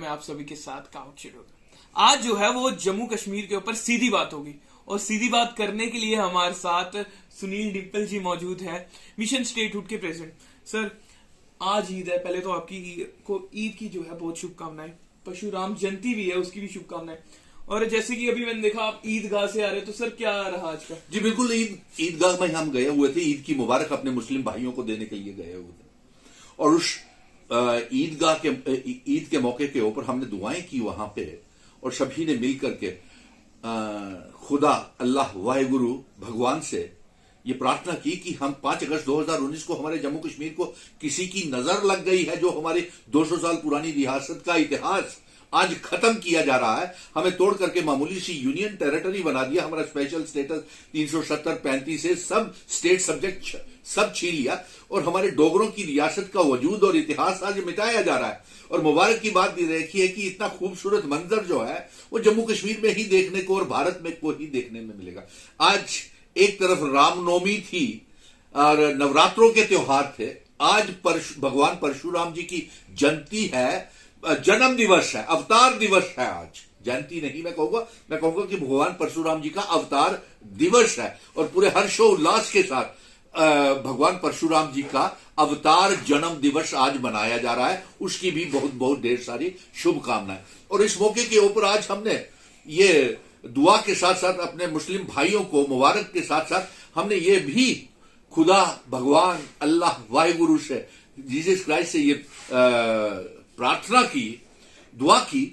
मैं आप सभी के साथ काउचिड होगा। आज जो है वो जम्मू कश्मीर के ऊपर सीधी बात होगी, और सीधी बात करने के लिए हमारे साथ सुनील डिम्पल जी मौजूद है, मिशन स्टेटहुड के प्रेसिडेंट। सर, आज ईद है, पहले तो आपकी ईद की जो है बहुत शुभकामनाएं। परशुराम जयंती भी है, उसकी भी शुभकामनाएं। और जैसे कि अभी मैंने देखा आप ईदगाह से आ रहे हो, तो सर क्या रहा आज का? जी बिल्कुल, ईदगाह में हम गए हुए थे, ईद की मुबारक अपने मुस्लिम भाइयों को देने के लिए गए हुए थे। और उस ईद के मौके के ऊपर हमने दुआएं की वहां पे, और सभी ने मिलकर के खुदा अल्लाह वाहिगुरु भगवान से ये प्रार्थना की कि हम 5 अगस्त 2019 को हमारे जम्मू कश्मीर को किसी की नजर लग गई है, जो हमारी 200 साल पुरानी रियासत का इतिहास आज खत्म किया जा रहा है। हमें तोड़ करके मामूली सी यूनियन टेरिटरी बना दिया, हमारा स्पेशल स्टेटस 370-35 से सब स्टेट सब्जेक्ट सब छीन लिया, और हमारे डोगरों की रियासत का वजूद और इतिहास आज मिटाया जा रहा है। और मुबारक की बात ये देखी है कि इतना खूबसूरत मंजर जो है वो जम्मू कश्मीर में ही देखने को और भारत में को ही देखने में मिलेगा। आज एक तरफ रामनवमी थी और नवरात्रों के त्योहार थे, आज भगवान परशुराम जी की जयंती है, जन्म दिवस है, अवतार दिवस है। आज जयंती नहीं मैं कहूंगा कि भगवान परशुराम जी का अवतार दिवस है, और पूरे हर्षोल्लास के साथ भगवान परशुराम जी का अवतार जन्म दिवस आज मनाया जा रहा है। उसकी भी बहुत बहुत ढेर सारी शुभकामनाएं। और इस मौके के ऊपर आज हमने ये दुआ के साथ साथ अपने मुस्लिम भाइयों को मुबारक के साथ साथ हमने ये भी खुदा भगवान अल्लाह वाहिगुरु से, जीसस क्राइस्ट से ये प्रार्थना की, दुआ की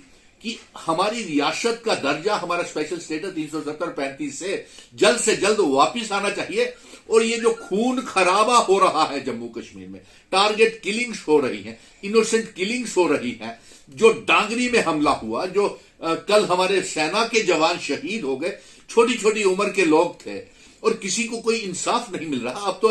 कि हमारी रियासत का दर्जा, हमारा स्पेशल स्टेटस 370-35 से जल्द वापिस आना चाहिए। और ये जो खून खराबा हो रहा है जम्मू कश्मीर में, टारगेट किलिंग्स हो रही हैं, इनोसेंट किलिंग्स हो रही हैं, जो डांगरी में हमला हुआ, जो कल हमारे सेना के जवान शहीद हो गए, छोटी छोटी उम्र के लोग थे, और किसी को कोई इंसाफ नहीं मिल रहा। अब तो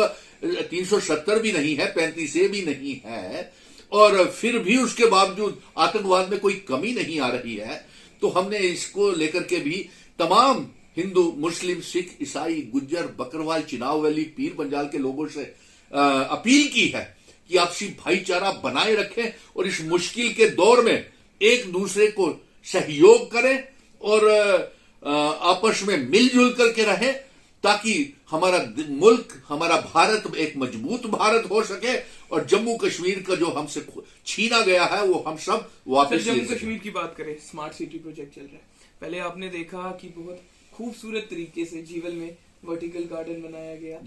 370 भी नहीं है, 35 भी नहीं है, और फिर भी उसके बावजूद आतंकवाद में कोई कमी नहीं आ रही है। तो हमने इसको लेकर के भी तमाम हिंदू, मुस्लिम, सिख, ईसाई, गुज्जर, बकरवाल, चिनाव वैली, पीर पंजाल के लोगों से अपील की है कि आपसी भाईचारा बनाए रखें, और इस मुश्किल के दौर में एक दूसरे को सहयोग करें, और आपस में मिलजुल करके रहें, ताकि हमारा मुल्क, हमारा भारत एक मजबूत भारत हो सके, और जम्मू कश्मीर का जो हमसे छीना गया है वो हम सब वापस। जम्मू कश्मीर की बात करें, स्मार्ट सिटी प्रोजेक्ट चल रहा है। पहले आपने देखा कि बहुत खूबसूरत तरीके से जीवल में वर्टिकल गार्डन बनाया गया,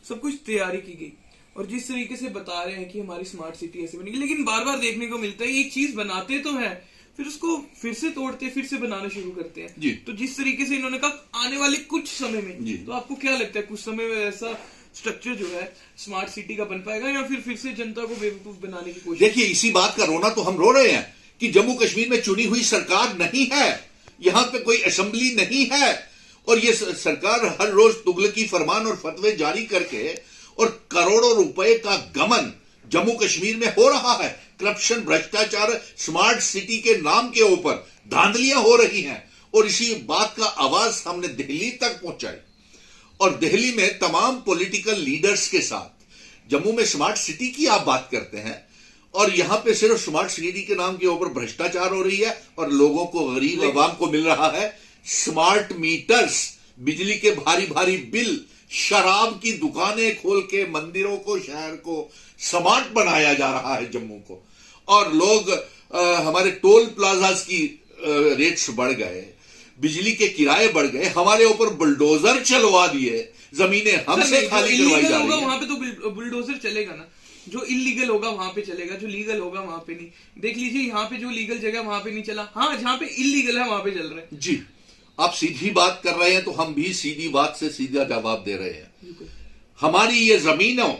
सब कुछ तैयारी की गई, और जिस तरीके से बता रहे हैं कि हमारी स्मार्ट सिटी ऐसे बनेगी, लेकिन बार बार देखने को मिलता है एक चीज बनाते तो है, फिर उसको फिर से तोड़ते, फिर से बनाना शुरू करते हैं। तो जिस तरीके से इन्होंने कहा आने वाले कुछ समय में, तो आपको क्या लगता है कुछ समय में ऐसा स्ट्रक्चर जो है स्मार्ट सिटी का बन पाएगा, या फिर से जनता को बेवकूफ बनाने की कोशिश? देखिए, इसी बात का रोना तो हम रो रहे हैं कि जम्मू कश्मीर में चुनी हुई सरकार नहीं है, यहां पे कोई असेंबली नहीं है, और ये सरकार हर रोज तुगलकी फरमान और फतवे जारी करके, और करोड़ों रुपए का गमन जम्मू कश्मीर में हो रहा है। करप्शन, भ्रष्टाचार, स्मार्ट सिटी के नाम के ऊपर धांधलियां हो रही हैं, और इसी बात का आवाज हमने दिल्ली तक पहुंचाई, और दिल्ली में तमाम पॉलिटिकल लीडर्स के साथ। जम्मू में स्मार्ट सिटी की आप बात करते हैं, और यहां पे सिर्फ स्मार्ट सिटी के नाम के ऊपर भ्रष्टाचार हो रही है, और लोगों को, गरीब आवाम को मिल रहा है स्मार्ट मीटर्स, बिजली के भारी भारी बिल, शराब की दुकानें खोल के मंदिरों को, शहर को स्मार्ट बनाया जा रहा है जम्मू को। और लोग हमारे टोल प्लाजास की रेट्स बढ़ गए, बिजली के किराए बढ़ गए, हमारे ऊपर बुलडोजर चलवा दिए, जमीनें हमसे खाली करवाई जा रही हैं। वहां पे तो बुलडोजर चलेगा ना, जो इलीगल होगा वहां पे चलेगा, जो लीगल होगा वहां पे नहीं। देख लीजिए, यहाँ पे जो लीगल जगह वहां पे नहीं चला, हाँ जहां पे इलीगल है वहां पे चल रहा है। जी, आप सीधी बात कर रहे हैं, तो हम भी सीधी बात से सीधा जवाब दे रहे हैं। हमारी ये जमीनों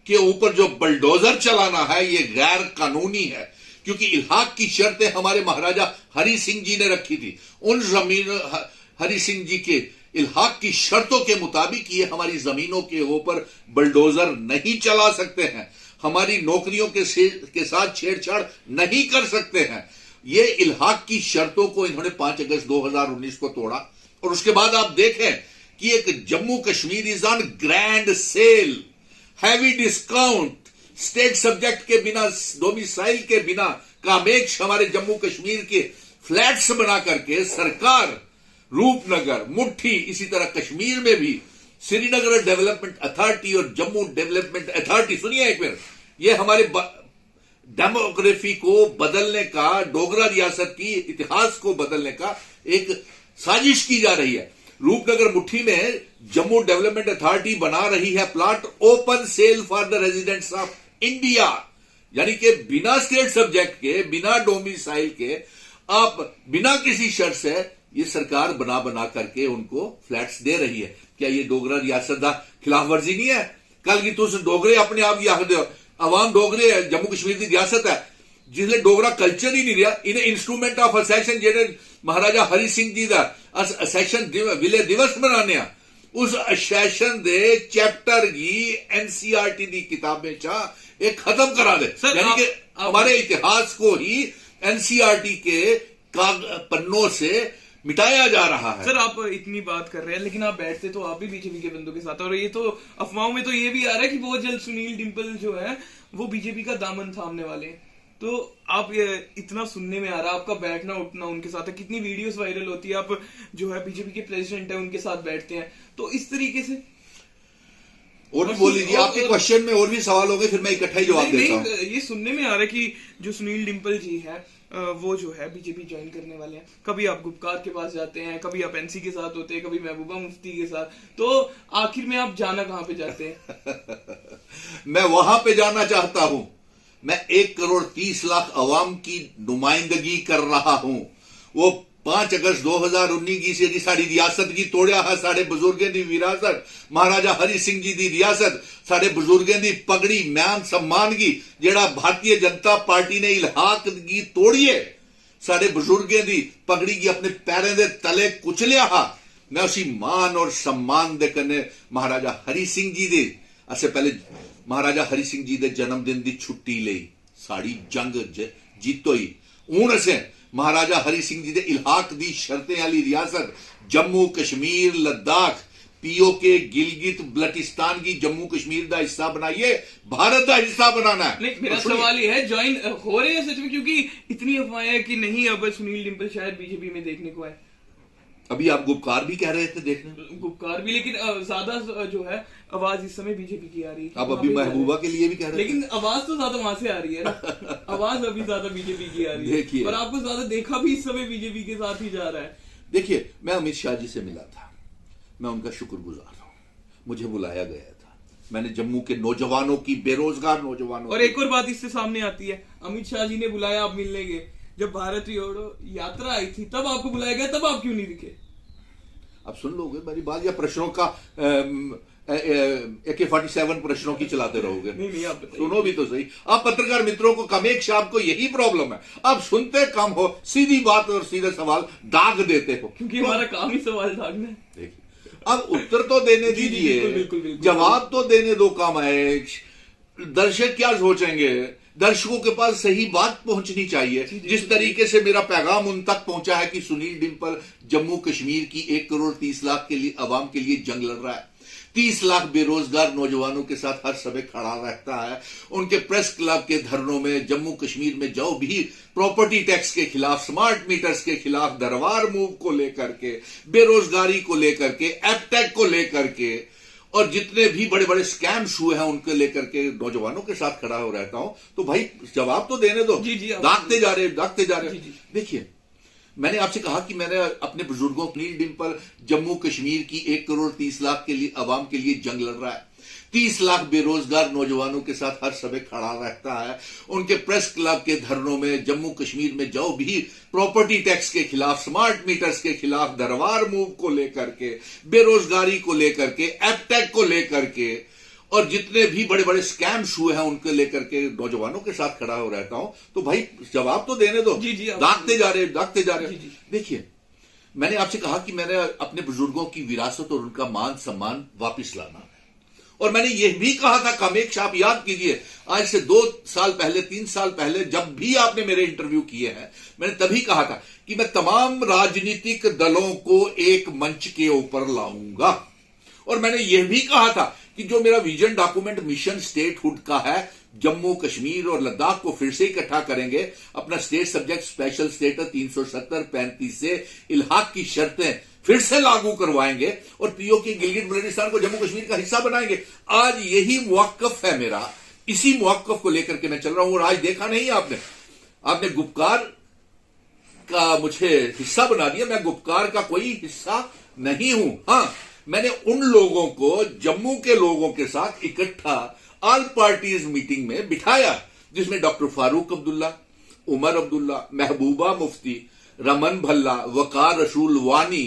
के ऊपर जो बुलडोजर चलाना है ये गैर कानूनी है, क्योंकि इल्हाक की शर्तें हमारे महाराजा हरि सिंह जी ने रखी थी। उन जमीन हरि सिंह जी के इल्हाक की शर्तों के मुताबिक ये हमारी जमीनों के ऊपर बुलडोजर नहीं चला सकते हैं, हमारी नौकरियों के साथ छेड़छाड़ नहीं कर सकते हैं। ये इल्हाक की शर्तों को इन्होंने 5 अगस्त 2019 को तोड़ा, और उसके बाद आप देखें कि एक Jammu Kashmir is on grand sale, heavy discount, state subject के बिना, डोमिसाइल के बिना कामेक्ष हमारे जम्मू कश्मीर के फ्लैट्स बना करके सरकार रूपनगर, मुट्ठी, इसी तरह कश्मीर में भी श्रीनगर डेवलपमेंट अथॉरिटी और जम्मू डेवलपमेंट अथॉरिटी, सुनिए एक मिनट, ये हमारे डेमोग्राफी को बदलने का, डोगरा रियासत की इतिहास को बदलने का एक साजिश की जा रही है। रूपनगर मुट्ठी में जम्मू डेवलपमेंट अथॉरिटी बना रही है plot open sale for the residents of India, यानी कि बिना स्टेट सब्जेक्ट के, बिना डोमिसाइल के, आप बिना किसी शर्त से ये सरकार बना बना करके उनको फ्लैट्स दे रही है। क्या ये डोगरा रियासत का खिलाफ वर्जी नहीं है? कल की तुम डोगरे अपने आप ही आखदे हो, अवाम डोगरे है, जम्मू कश्मीर की रियासत है, जिसने डोगरा कल्चर ही नहीं रहा। इन्हें इंस्ट्रूमेंट ऑफ असेशन जेडे महाराजा हरि सिंह जी का असेशन विले दिवस मनाने, उस असेशन दे चैप्टर की एनसीईआरटी की किताबें एक खत्म करा दे, यानी कि हमारे इतिहास को ही एनसीईआरटी के पन्नों से मिटाया जा रहा है। सर आप इतनी बात कर रहे हैं, लेकिन आप बैठते तो आप भी बीजेपी के बंदों के साथ, और ये तो अफवाहों में तो ये भी आ रहा है कि बहुत जल्द सुनील डिम्पल जो है वो बीजेपी का दामन थामने वाले हैं। तो आप ये इतना सुनने में आ रहा है, आपका बैठना उठना उनके साथ है, कितनी वीडियोस वायरल होती है, आप जो है बीजेपी के प्रेसिडेंट है उनके साथ बैठते हैं, तो इस तरीके से और भी बोल लीजिए, आपके क्वेश्चन में और भी सवाल हो गए, फिर मैं इकट्ठा ही जवाब देता हूं। ये सुनने में आ रहा है कि जो सुनील डिम्पल जी है वो जो है बीजेपी ज्वाइन करने वाले हैं। कभी आप गुप्कार के पास जाते हैं, कभी आप एनसी के साथ होते हैं, कभी महबूबा मुफ्ती के साथ, तो आखिर में आप जाना कहां पे जाते हैं? मैं वहां पे जाना चाहता हूं, मैं 1,30,00,000 अवाम की नुमाइंदगी कर रहा हूं। वो 5 अगस्त 2019 की से साड़ी रियासत की तोड़िया है, साढ़े बुजुर्गों की विरासत, महाराजा हरि सिंह जी की रियासत, साढ़े बुजुर्गों की पगड़ी म्यान सम्मान की, जेड़ा भारतीय जनता पार्टी ने इलहाक की तोड़िए, साढ़े बुजुर्गों की पगड़ी की अपने पैरों के तले कुचलिया हा। मैं उसी मान और सम्मान दे कने महाराजा हरि सिंह जी दे असे पहले महाराजा हरि सिंह जी के जन्मदिन की छुट्टी ली, साड़ी जंग जीतो ही हूं असें महाराजा हरि सिंह जी के इलहाक दी शर्तें वाली रियासत जम्मू कश्मीर लद्दाख पीओके गिलगित बल्टिस्तान की जम्मू कश्मीर का हिस्सा बनाइए, भारत का हिस्सा बनाना है। मेरा सवाल ये है, ज्वाइन हो रहे हैं सच में? क्योंकि इतनी अफवाहें है कि नहीं अब सुनील डिम्पल शायद बीजेपी में देखने को आए। अभी आप गुपकार भी कह रहे थे देखने, गुपकार भी, लेकिन ज्यादा जो है आवाज इस समय बीजेपी की आ रही है। आप अभी महबूबा के लिए भी कह रहे थे, लेकिन आवाज तो ज्यादा वहां से आ रही है ना, आवाज अभी ज्यादा बीजेपी की आ रही है। देखिए, और आपको ज्यादा देखा भी इस समय बीजेपी के साथ ही जा रहा है। देखिए, मैं अमित शाह जी से मिला था, मैं उनका शुक्रगुजार हूं, मुझे बुलाया गया था, मैंने जम्मू के नौजवानों की, बेरोजगार नौजवानों और एक और बात इससे सामने आती है, अमित शाह जी ने बुलाया, आप मिलने गए, जब भारत जोड़ो यात्रा आई थी तब आपको बुलाया गया, तब आप क्यों नहीं दिखे? अब सुन लोगे मेरी बात, या प्रश्नों का AK-47 प्रश्नों की चलाते रहोगे? नहीं आप सुनो भी तो सही। आप पत्रकार मित्रों को कामेक्ष आपको यही प्रॉब्लम है, आप सुनते कम हो, सीधी बात और सीधे सवाल दाग देते हो, क्योंकि हमारा काम ही सवाल दागना है। देखिए, अब उत्तर तो देने दीजिए, जवाब तो देने दो कामेक्ष। दर्शक क्या सोचेंगे? दर्शकों के पास सही बात पहुंचनी चाहिए। जिस तरीके से मेरा पैगाम उन तक पहुंचा है कि सुनील डिम्पल जम्मू कश्मीर की 1,30,00,000 के लिए अवाम के लिए जंग लड़ रहा है, 30 लाख बेरोजगार नौजवानों के साथ हर समय खड़ा रहता है, उनके प्रेस क्लब के धरनों में जम्मू कश्मीर में जो भी प्रॉपर्टी टैक्स के खिलाफ, स्मार्ट मीटर्स के खिलाफ, दरबार मूव को लेकर के, बेरोजगारी को लेकर के, एपटेक को लेकर के, और जितने भी बड़े बड़े स्कैम्स हुए हैं उनके लेकर के नौजवानों के साथ खड़ा हो रहता हूं। तो भाई जवाब तो देने दो। दागते जा रहे। देखिए, मैंने आपसे कहा कि मैंने अपने बुजुर्गों, सुनील डिम्पल जम्मू कश्मीर की 1,30,00,000 के लिए अवाम के लिए जंग लड़ रहा है, 30 लाख बेरोजगार नौजवानों के साथ हर समय खड़ा रहता है, उनके प्रेस क्लब के धरनों में जम्मू कश्मीर में जो भी प्रॉपर्टी टैक्स के खिलाफ, स्मार्ट मीटर्स के खिलाफ, दरबार मूव को लेकर के, बेरोजगारी को लेकर के, एपटेक को लेकर के, और जितने भी बड़े बड़े स्कैम्स हुए हैं उनके लेकर के नौजवानों के साथ खड़ा हो रहता हूं। तो भाई जवाब तो देने दो। दागते जा रहे। देखिए, मैंने आपसे कहा कि मैंने अपने बुजुर्गों की विरासत और उनका मान सम्मान वापिस लाना है, और मैंने यह भी कहा था, कामेक्ष आप याद कीजिए, आज से 2 साल पहले, 3 साल पहले जब भी आपने मेरे इंटरव्यू किए हैं, मैंने तभी कहा था कि मैं तमाम राजनीतिक दलों को एक मंच के ऊपर लाऊंगा, और मैंने यह भी कहा था कि जो मेरा विजन डॉक्यूमेंट मिशन स्टेटहुड का है, जम्मू कश्मीर और लद्दाख को फिर से इकट्ठा करेंगे, अपना स्टेट सब्जेक्ट स्पेशल स्टेटस 370-35 से इल्हाक की शर्तें फिर से लागू करवाएंगे और पीओके गिलगित बल्टिस्तान को जम्मू कश्मीर का हिस्सा बनाएंगे। आज यही मुवक्कफ है मेरा, इसी मुवक्कफ को लेकर के मैं चल रहा हूं। और आज देखा नहीं आपने गुपकार का मुझे हिस्सा बना दिया। मैं गुपकार का कोई हिस्सा नहीं हूं। हां, मैंने उन लोगों को जम्मू के लोगों के साथ इकट्ठा ऑल पार्टीज मीटिंग में बिठाया जिसमें डॉक्टर फारूक अब्दुल्ला, उमर अब्दुल्ला, महबूबा मुफ्ती, रमन भल्ला, वकार रसूल वानी,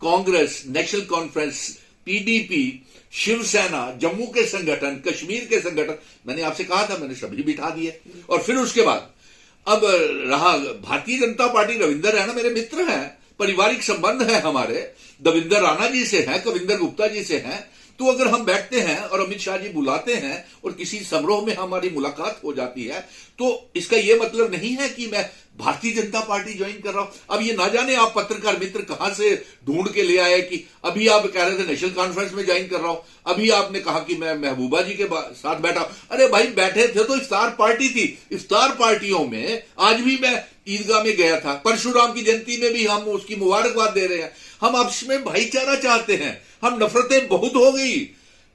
कांग्रेस, नेशनल कॉन्फ्रेंस, पीडीपी, शिवसेना, जम्मू के संगठन, कश्मीर के संगठन, मैंने आपसे कहा था मैंने सभी बिठा दिए। और फिर उसके बाद अब रहा भारतीय जनता पार्टी, रविंदर रैना मेरे मित्र हैं, पारिवारिक संबंध है हमारे, दविंदर राणा जी से है, कविंदर गुप्ता जी से है। तो अगर हम बैठते हैं और अमित शाह जी बुलाते हैं और किसी समारोह में हमारी मुलाकात हो जाती है तो इसका यह मतलब नहीं है कि मैं भारतीय जनता पार्टी ज्वाइन कर रहा हूं। अब ये ना जाने आप पत्रकार मित्र कहां से ढूंढ के ले आए कि अभी आप कह रहे थे नेशनल कॉन्फ्रेंस में ज्वाइन कर रहा हूं, अभी आपने कहा कि मैं महबूबा जी के साथ बैठा। अरे भाई बैठे थे तो इफ्तार पार्टी थी। इफ्तार पार्टियों में आज भी मैं ईदगाह में गया था, परशुराम की जयंती में भी हम उसकी मुबारकबाद दे रहे हैं। हम आपस में भाईचारा चाहते हैं। हम नफरतें बहुत हो गई,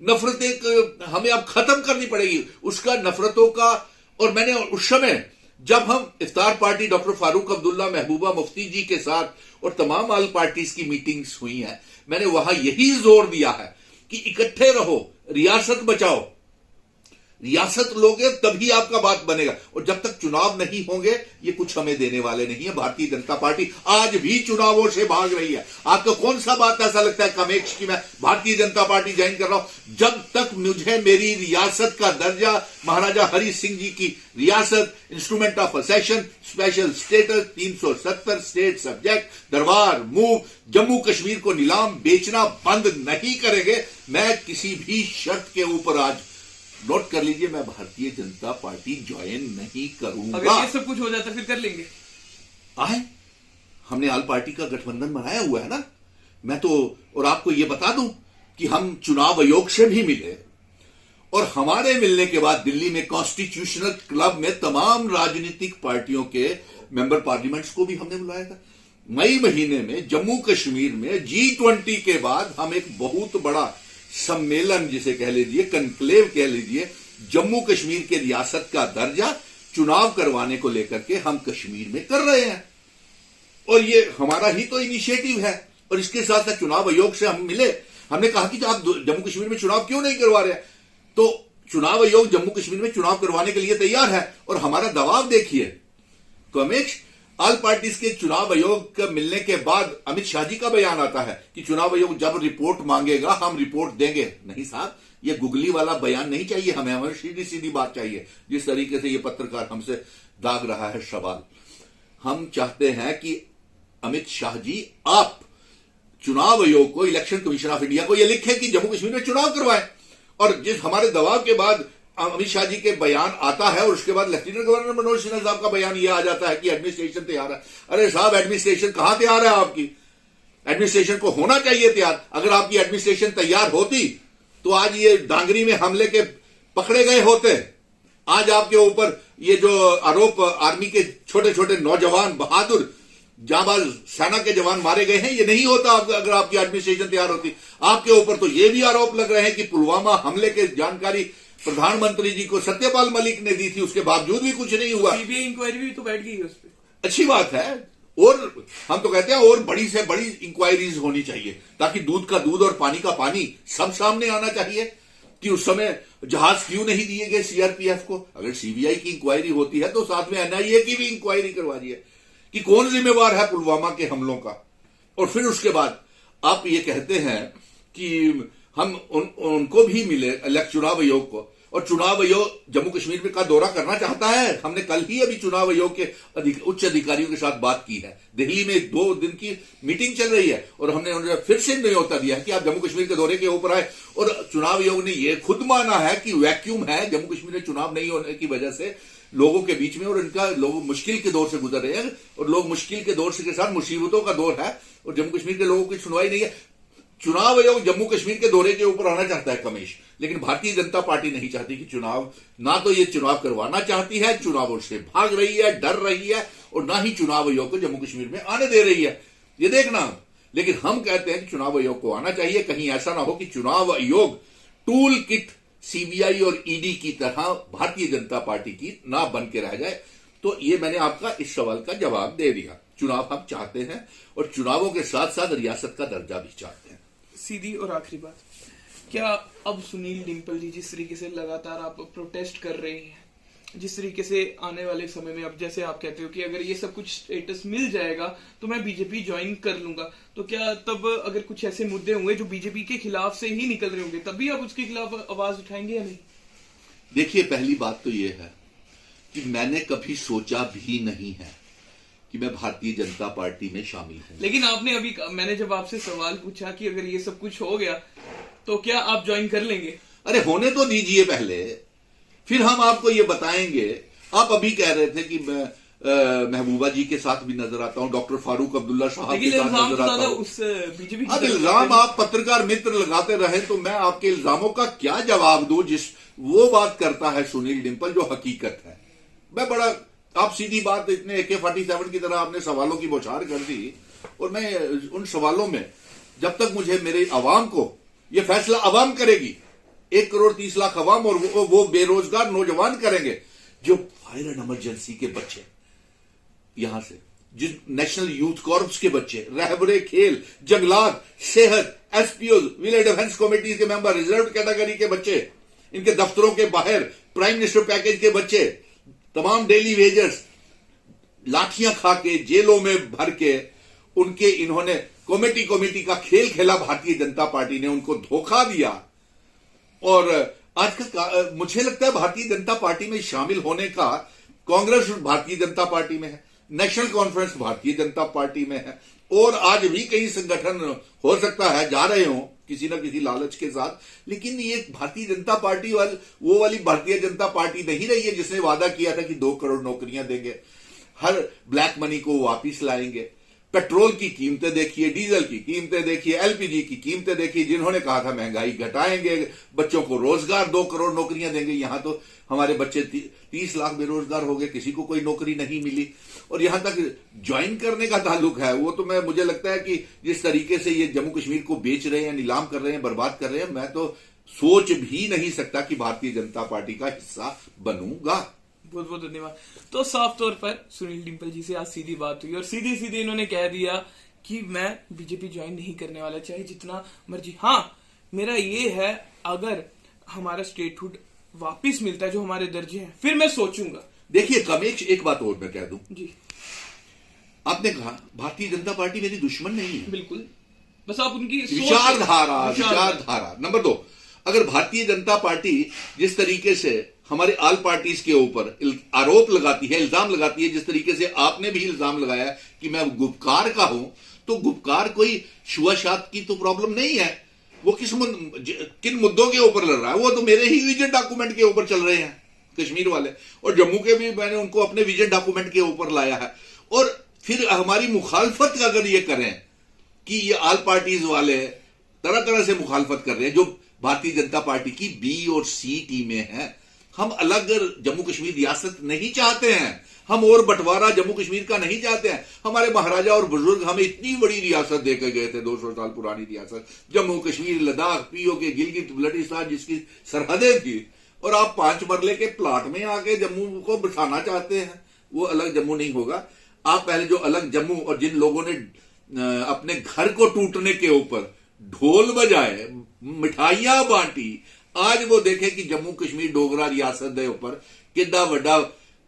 नफरतें हमें अब खत्म करनी पड़ेगी उसका नफरतों का। और मैंने उस समय जब हम इफ्तार पार्टी डॉक्टर फारूक अब्दुल्ला, महबूबा मुफ्ती जी के साथ और तमाम ऑल पार्टीज की मीटिंग्स हुई हैं, मैंने वहां यही जोर दिया है कि इकट्ठे रहो, रियासत बचाओ। रियासत लोगे तभी आपका बात बनेगा। और जब तक चुनाव नहीं होंगे ये कुछ हमें देने वाले नहीं है। भारतीय जनता पार्टी आज भी चुनावों से भाग रही है। आपको कौन सा बात ऐसा लगता है कमेक्ष की मैं भारतीय जनता पार्टी ज्वाइन कर रहा हूं? जब तक मुझे मेरी रियासत का दर्जा, महाराजा हरि सिंह जी की रियासत, instrument of accession, special status 370 state subject, दरबार मूव, जम्मू कश्मीर को नीलाम बेचना बंद नहीं करेंगे, मैं किसी भी शर्त के ऊपर, आज नोट कर लीजिए, मैं भारतीय जनता पार्टी ज्वाइन नहीं करूंगा। अगर ये सब कुछ हो जाता फिर कर लेंगे। आए, हमने ऑल पार्टी का गठबंधन बनाया हुआ है ना। मैं तो और आपको ये बता दूं कि हम चुनाव आयोग से भी मिले और हमारे मिलने के बाद दिल्ली में कॉन्स्टिट्यूशनल क्लब में तमाम राजनीतिक पार्टियों के मेंबर पार्लियामेंट्स को भी हमने बुलाया था। मई महीने में जम्मू कश्मीर में G20 के बाद हम एक बहुत बड़ा सम्मेलन, जिसे कह लीजिए कनक्लेव कह लीजिए, जम्मू कश्मीर के रियासत का दर्जा चुनाव करवाने को लेकर के हम कश्मीर में कर रहे हैं। और ये हमारा ही तो इनिशिएटिव है। और इसके साथ साथ चुनाव आयोग से हम मिले, हमने कहा कि आप जम्मू कश्मीर में चुनाव क्यों नहीं करवा रहे? तो चुनाव आयोग जम्मू कश्मीर में चुनाव करवाने के लिए तैयार है। और हमारा दबाव देखिए, कमेक्ष ऑल पार्टीज के चुनाव आयोग के मिलने के बाद अमित शाह जी का बयान आता है कि चुनाव आयोग जब रिपोर्ट मांगेगा हम रिपोर्ट देंगे। नहीं साहब, ये गुगली वाला बयान नहीं चाहिए हमें, हमें सीधी सीधी बात चाहिए। जिस तरीके से ये पत्रकार हमसे दाग रहा है सवाल, हम चाहते हैं कि अमित शाह जी आप चुनाव आयोग को, इलेक्शन कमीशन ऑफ इंडिया को यह लिखें कि जम्मू कश्मीर में चुनाव करवाएं। और जिस हमारे दबाव के बाद अमित शाह जी के बयान आता है और उसके बाद लेफ्टिनेंट गवर्नर मनोज सिन्हा साहब का बयान यह आ जाता है कि एडमिनिस्ट्रेशन तैयार है। अरे साहब, एडमिनिस्ट्रेशन कहां तैयार है? आपकी एडमिनिस्ट्रेशन को होना चाहिए तैयार। अगर आपकी एडमिनिस्ट्रेशन तैयार होती तो आज ये डांगरी में हमले के पकड़े गए होते। आज आपके ऊपर ये जो आरोप, आर्मी के छोटे छोटे नौजवान बहादुर जांबाज सेना के जवान मारे गए हैं, ये नहीं होता अगर आपकी एडमिनिस्ट्रेशन तैयार होती। आपके ऊपर तो ये भी आरोप लग रहे हैं कि पुलवामा हमले के जानकारी प्रधानमंत्री जी को सत्यपाल मलिक ने दी थी, उसके बावजूद भी कुछ नहीं हुआ। सीबीआई इंक्वायरी भी तो बैठ गई है उस पर। अच्छी बात है। और हम तो कहते हैं और बड़ी से बड़ी इंक्वायरीज होनी चाहिए ताकि दूध का दूध और पानी का पानी सब सामने आना चाहिए कि उस समय जहाज क्यों नहीं दिए गए सीआरपीएफ को। अगर सीबीआई की इंक्वायरी होती है तो साथ में एनआईए की भी इंक्वायरी करवा दिए कि कौन जिम्मेवार है पुलवामा के हमलों का। और फिर उसके बाद आप ये कहते हैं कि हम उनको भी मिले, चुनाव आयोग को, और चुनाव आयोग जम्मू कश्मीर में का दौरा करना चाहता है। हमने कल ही अभी चुनाव आयोग के उच्च अधिकारियों के साथ बात की है। दिल्ली में 2 दिन की मीटिंग चल रही है और हमने उन्हें फिर से न्योता दिया है कि आप जम्मू कश्मीर के दौरे के ऊपर आए। और चुनाव आयोग ने यह खुद माना है कि वैक्यूम है जम्मू कश्मीर में चुनाव नहीं होने की वजह से लोगों के बीच में, और इनका लोग मुश्किल के दौर से गुजर रहे हैं और लोग मुश्किल के दौर से के साथ मुसीबतों का दौर है और जम्मू कश्मीर के लोगों की सुनवाई नहीं है। चुनाव आयोग जम्मू कश्मीर के दौरे के ऊपर आना चाहता है कमेश, लेकिन भारतीय जनता पार्टी नहीं चाहती कि चुनाव, ना तो ये चुनाव करवाना चाहती है, चुनावों से भाग रही है, डर रही है, और ना ही चुनाव आयोग को जम्मू कश्मीर में आने दे रही है। ये देखना। लेकिन हम कहते हैं कि चुनाव आयोग को आना चाहिए। कहीं ऐसा ना हो कि चुनाव आयोग टूल किट सीबीआई और ईडी की तरह भारतीय जनता पार्टी की ना बन के रह जाए। तो ये मैंने आपका इस सवाल का जवाब दे दिया। चुनाव हम चाहते हैं और चुनावों के साथ साथ रियासत का दर्जा भी चाहते हैं। सीधी और आखिरी बात, क्या अब सुनील डिम्पल जी जिस तरीके से लगातार आप प्रोटेस्ट कर रहे हैं, जिस तरीके से आने वाले समय में, अब जैसे आप कहते हो कि अगर ये सब कुछ स्टेटस मिल जाएगा तो मैं बीजेपी ज्वाइन कर लूंगा, तो क्या तब अगर कुछ ऐसे मुद्दे होंगे जो बीजेपी के खिलाफ से ही निकल रहे होंगे, तब भी आप उसके खिलाफ आवाज उठाएंगे या नहीं? देखिए, पहली बात तो ये है कि मैंने कभी सोचा भी नहीं है कि मैं भारतीय जनता पार्टी में शामिल हूं। लेकिन आपने अभी, मैंने जब आपसे सवाल पूछा कि अगर ये सब कुछ हो गया तो क्या आप ज्वाइन कर लेंगे? अरे होने तो दीजिए पहले, फिर हम आपको ये बताएंगे। आप अभी कह रहे थे कि मैं महबूबा जी के साथ भी नजर आता हूं, डॉक्टर फारूक अब्दुल्ला साहब के साथ नजर आता हूं। उस बीजेपी अब इल्जाम आप पत्रकार मित्र लगाते रहे तो मैं आपके इल्जामों का क्या जवाब दूं? वो बात करता है सुनील डिम्पल जो हकीकत है। मैं बड़ा, आप सीधी बात, इतने AK-47 की तरह आपने सवालों की बौछार कर दी, और मैं उन सवालों में, जब तक मुझे मेरे अवाम को, ये फैसला अवाम करेगी, 1,30,00,000 अवाम, और वो बेरोजगार नौजवान करेंगे जो फायर एंड इमरजेंसी के बच्चे यहां से, जिस नेशनल यूथ कॉर्प्स के बच्चे, रहबरे खेल, जंगलात, सेहत, SPO, विलेज डिफेंस कमेटी के मेंबर, रिजर्व कैटेगरी के बच्चे, इनके दफ्तरों के बाहर प्राइम मिनिस्टर पैकेज के बच्चे, तमाम डेली वेजर्स लाठियां खा के जेलों में भर के, उनके इन्होंने कमेटी का खेल खेला। भारतीय जनता पार्टी ने उनको धोखा दिया। और आज का मुझे लगता है भारतीय जनता पार्टी में शामिल होने का, कांग्रेस भारतीय जनता पार्टी में है, national conference Bharatiya Janata party में है, और आज भी कई संगठन हो सकता है जा रहे हों किसी न किसी लालच के साथ। लेकिन ये भारतीय जनता पार्टी वो वाली भारतीय जनता पार्टी नहीं रही है जिसने वादा किया था कि 2 करोड़ नौकरियां देंगे, हर ब्लैक मनी को वापिस लाएंगे। पेट्रोल की कीमतें देखिए, डीजल की कीमतें देखिए, LPG की कीमतें देखिए, जिन्होंने कहा था महंगाई घटाएंगे, बच्चों को रोजगार, 2 करोड़ नौकरियां देंगे। यहां तो हमारे बच्चे 30 लाख बेरोजगार हो गए, किसी को कोई नौकरी नहीं मिली। और यहां तक ज्वाइन करने का ताल्लुक है, वो तो मुझे लगता है कि जिस तरीके से ये जम्मू कश्मीर को बेच रहे हैं, नीलाम कर रहे हैं, बर्बाद कर रहे हैं, मैं तो सोच भी नहीं सकता कि भारतीय जनता पार्टी का हिस्सा बनूंगा। बहुत बहुत धन्यवाद। तो साफ तौर पर सुनील डिम्पल जी से आज सीधी बात हुई और सीधे सीधे इन्होंने कह दिया कि मैं बीजेपी ज्वाइन नहीं करने वाला, चाहे जितना मर्जी। हाँ, मेरा ये है, अगर हमारा स्टेटहुड वापिस मिलता है जो हमारे दर्जे हैं, फिर मैं सोचूंगा। देखिए कमेश, एक बात और मैं कह दूं जी, आपने कहा भारतीय जनता पार्टी मेरी दुश्मन नहीं है। बिल्कुल, बस आप उनकी विचारधारा। नंबर 2, अगर भारतीय जनता पार्टी जिस तरीके से हमारे ऑल पार्टीज के ऊपर आरोप लगाती है, इल्जाम लगाती है, जिस तरीके से आपने भी इल्जाम लगाया कि मैं गुपकार का हूं, तो गुपकार कोई छुआछूत की तो प्रॉब्लम नहीं है। वो किन मुद्दों के ऊपर लड़ रहा है? वो तो मेरे ही विजन डॉक्यूमेंट के ऊपर चल रहे हैं कश्मीर वाले, और जम्मू के भी मैंने उनको अपने विजन डॉक्यूमेंट के ऊपर लाया है। और फिर हमारी मुखालफत अगर ये करें कि ये ऑल पार्टीज वाले तरह तरह से मुखालफत कर रहे हैं, जो भारतीय जनता पार्टी की B और C टीमें हैं। हम अलग जम्मू कश्मीर रियासत नहीं चाहते हैं, हम और बंटवारा जम्मू कश्मीर का नहीं चाहते हैं। हमारे महाराजा और बुजुर्ग हमें इतनी बड़ी रियासत देकर गए थे, 200 साल पुरानी रियासत, जम्मू कश्मीर, लद्दाख, POK, गिलगित बल्टिस्तान, जिसकी सरहदें थी, और आप 5 मरले के प्लाट में आके जम्मू को बिठाना चाहते हैं। वो अलग जम्मू नहीं होगा। आप पहले जो अलग जम्मू, और जिन लोगों ने अपने घर को टूटने के ऊपर ढोल बजाए, मिठाइयां बांटी, आज वो देखे कि जम्मू कश्मीर डोगरा रियासत के ऊपर कितना बड़ा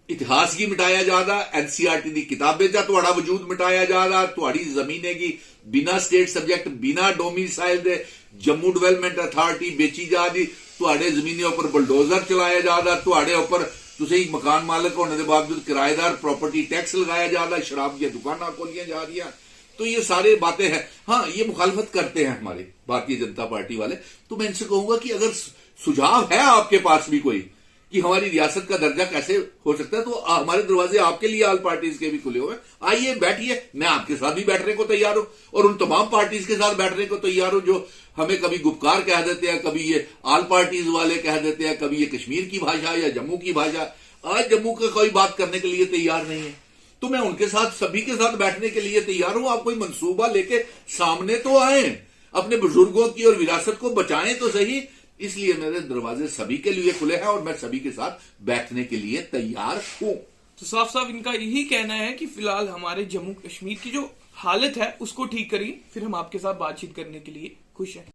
इतिहास की मिटाया जाता, NCERT की किताबें चा तुहाड़ा वजूद मिटाया जाता, तुहाड़ी जमीनें की बिना स्टेट सब्जेक्ट, बिना डोमिसाइल दे जम्मू डेवलपमेंट अथॉरिटी बेची जा दी, तुहाड़े जमीनें ऊपर बुलडोजर चलाया जाता, तुहाड़े ऊपर तुसी मकान मालिक होने के बावजूद किराएदार प्रॉपर्टी टैक्स लगाया जाता, शराब की दुकाना खोलियां जा रही। तो ये सारे बातें हैं। हाँ, ये मुखालफत करते हैं हमारे भारतीय जनता पार्टी वाले। तो मैं इनसे कहूंगा कि अगर सुझाव है आपके पास भी कोई कि हमारी रियासत का दर्जा कैसे हो सकता है, तो हमारे दरवाजे आपके लिए ऑल पार्टीज के भी खुले हुए हैं। आइए बैठिए, मैं आपके साथ भी बैठने को तैयार हूं और उन तमाम पार्टीज के साथ बैठने को तैयार हूं जो हमें कभी गुपकार कह देते हैं, कभी ये ऑल पार्टीज वाले कह देते हैं, कभी ये कश्मीर की भाषा या जम्मू की भाषा। आज जम्मू का कोई बात करने के लिए तैयार नहीं है, तो मैं उनके साथ सभी के साथ बैठने के लिए तैयार हूं। आप कोई मंसूबा लेके सामने तो आए, अपने बुजुर्गों की और विरासत को बचाएं तो सही। इसलिए मेरे दरवाजे सभी के लिए खुले हैं और मैं सभी के साथ बैठने के लिए तैयार हूं। तो साफ साफ इनका यही कहना है कि फिलहाल हमारे जम्मू कश्मीर की जो हालत है उसको ठीक करिए, फिर हम आपके साथ बातचीत करने के लिए खुश हैं।